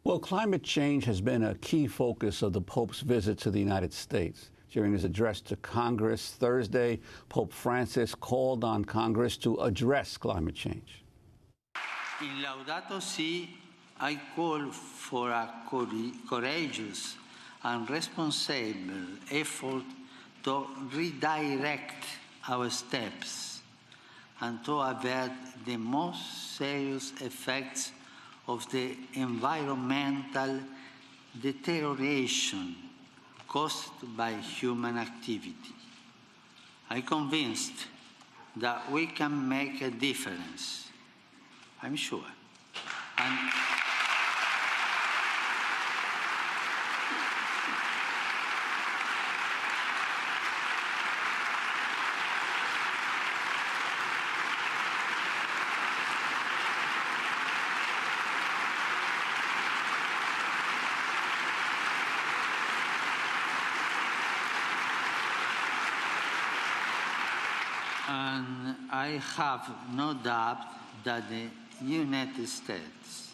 Well, climate change has been a key focus of the Pope's visit to the United States. During his address to Congress Thursday, Pope Francis called on Congress to address climate change. In Laudato Si, I call for a courageous and responsible effort to redirect our steps and to avert the most serious effects of the environmental deterioration caused by human activity. I'm convinced that we can make a difference, I'm sure. And I have no doubt that the United States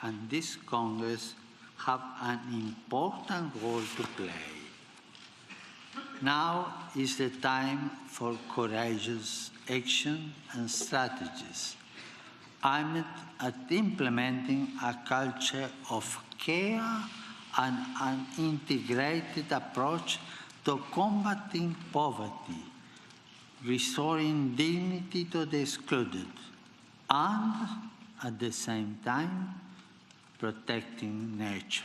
and this Congress have an important role to play. Now is the time for courageous action and strategies aimed at implementing a culture of care and an integrated approach to combating poverty, restoring dignity to the excluded, and at the same time, protecting nature.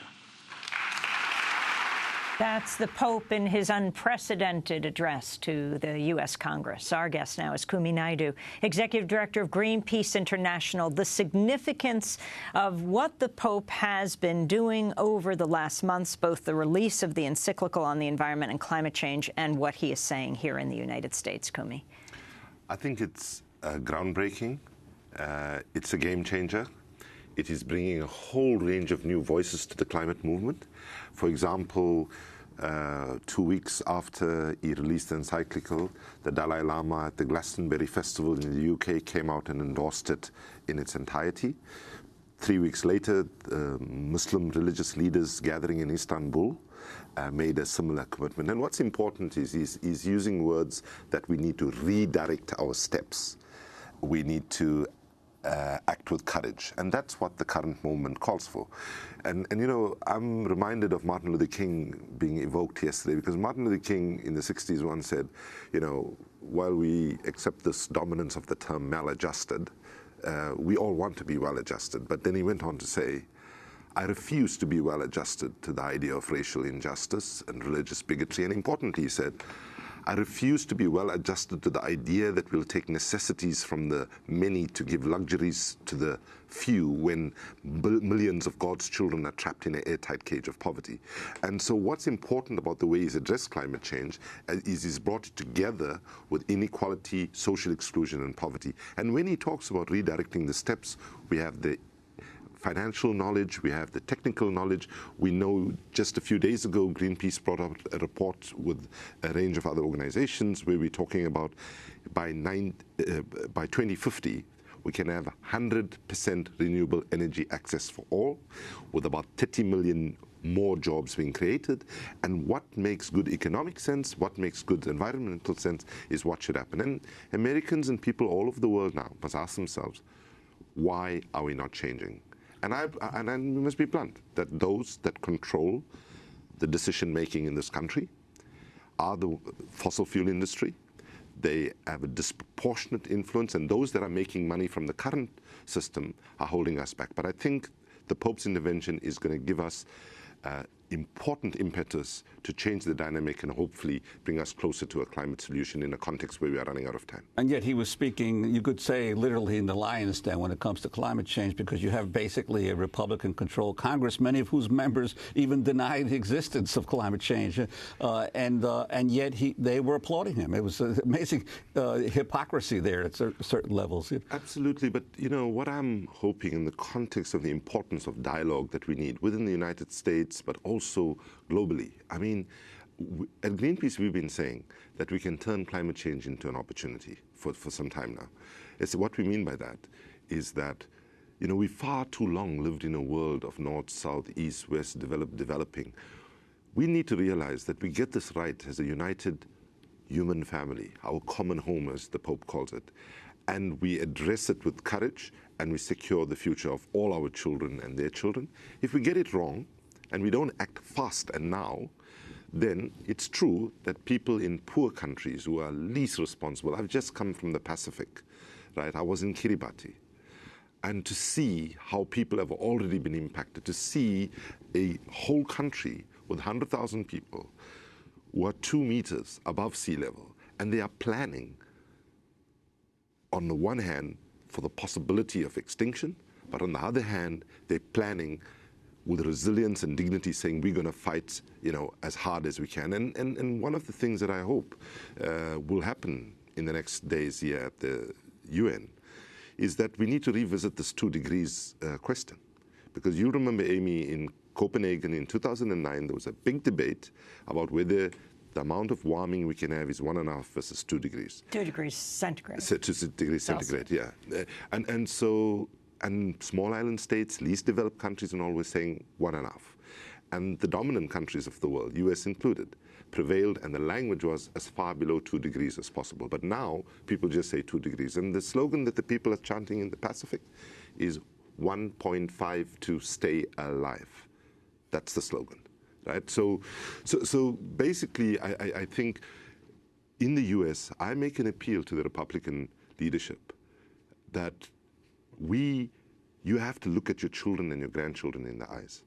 That's the Pope in his unprecedented address to the U.S. Congress. Our guest now is Kumi Naidoo, Executive Director of Greenpeace International. The significance of what the Pope has been doing over the last months, both the release of the encyclical on the environment and climate change and what he is saying here in the United States. Kumi. I think it's groundbreaking. It's a game changer. It is bringing a whole range of new voices to the climate movement. For example, 2 weeks after he released the encyclical, the Dalai Lama at the Glastonbury Festival in the UK came out and endorsed it in its entirety. 3 weeks later, Muslim religious leaders gathering in Istanbul made a similar commitment. And what's important is he's using words that we need to redirect our steps. We need to act with courage, and that's what the current moment calls for. And you know, I'm reminded of Martin Luther King being evoked yesterday, because Martin Luther King in the 60s once said, you know, while we accept this dominance of the term maladjusted, we all want to be well-adjusted. But then he went on to say, I refuse to be well-adjusted to the idea of racial injustice and religious bigotry. And importantly, he said, I refuse to be well adjusted to the idea that we'll take necessities from the many to give luxuries to the few when millions of God's children are trapped in an airtight cage of poverty. And so what's important about the way he's addressed climate change is he's brought it together with inequality, social exclusion, and poverty. And when he talks about redirecting the steps, we have the financial knowledge, we have the technical knowledge. We know just a few days ago, Greenpeace brought out a report with a range of other organizations where we're talking about by 2050, we can have 100% renewable energy access for all, with about 30 million more jobs being created. And what makes good economic sense, what makes good environmental sense is what should happen. And Americans and people all over the world now must ask themselves, why are we not changing? And we must be blunt, that those that control the decision-making in this country are the fossil fuel industry. They have a disproportionate influence, and those that are making money from the current system are holding us back. But I think the Pope's intervention is going to give us important impetus to change the dynamic and hopefully bring us closer to a climate solution in a context where we are running out of time. And yet he was speaking, you could say, literally in the lion's den when it comes to climate change, because you have basically a Republican-controlled Congress, many of whose members even deny the existence of climate change. And yet they were applauding him. It was amazing hypocrisy there at certain levels. Absolutely. But, you know, what I'm hoping in the context of the importance of dialogue that we need within the United States, but also globally. I mean, at Greenpeace, we've been saying that we can turn climate change into an opportunity for some time now. What we mean by that is that You know, we far too long lived in a world of north, south, east, west, developing. We need to realize that we get this right as a united human family, our common home, as the Pope calls it, and we address it with courage, and we secure the future of all our children and their children. If we get it wrong, and we don't act fast and now, then it's true that people in poor countries who are least responsible, I've just come from the Pacific, right? I was in Kiribati. And to see how people have already been impacted, to see a whole country with 100,000 people who are 2 meters above sea level, and they are planning, on the one hand, for the possibility of extinction, but on the other hand, they're planning with resilience and dignity, saying we're going to fight, you know, as hard as we can. And one of the things that I hope will happen in the next days here at the UN is that we need to revisit this 2 degrees question. Because you remember, Amy, in Copenhagen in 2009, there was a big debate about whether the amount of warming we can have is 1.5 versus 2 degrees. 2 degrees centigrade. 2 degrees centigrade, yeah. And small island states, least developed countries, and all were saying 1.5. And the dominant countries of the world, US included, prevailed, and the language was as far below 2 degrees as possible. But now people just say 2 degrees. And the slogan that the people are chanting in the Pacific is 1.5 to stay alive. That's the slogan, right? So basically, I think in the US, I make an appeal to the Republican leadership that you have to look at your children and your grandchildren in the eyes.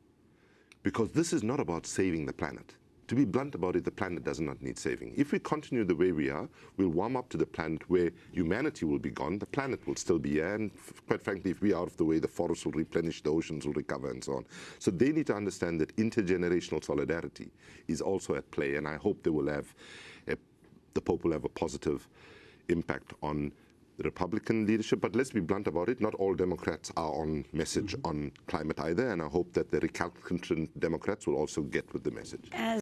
Because this is not about saving the planet. To be blunt about it, the planet does not need saving. If we continue the way we are, we'll warm up to the planet where humanity will be gone, the planet will still be here, and quite frankly, if we are out of the way, the forests will replenish, the oceans will recover, and so on. So they need to understand that intergenerational solidarity is also at play, and I hope they will have, the Pope will have a positive impact on the Republican leadership. But let's be blunt about it, not all Democrats are on message on climate either, and I hope that the recalcitrant Democrats will also get with the message. As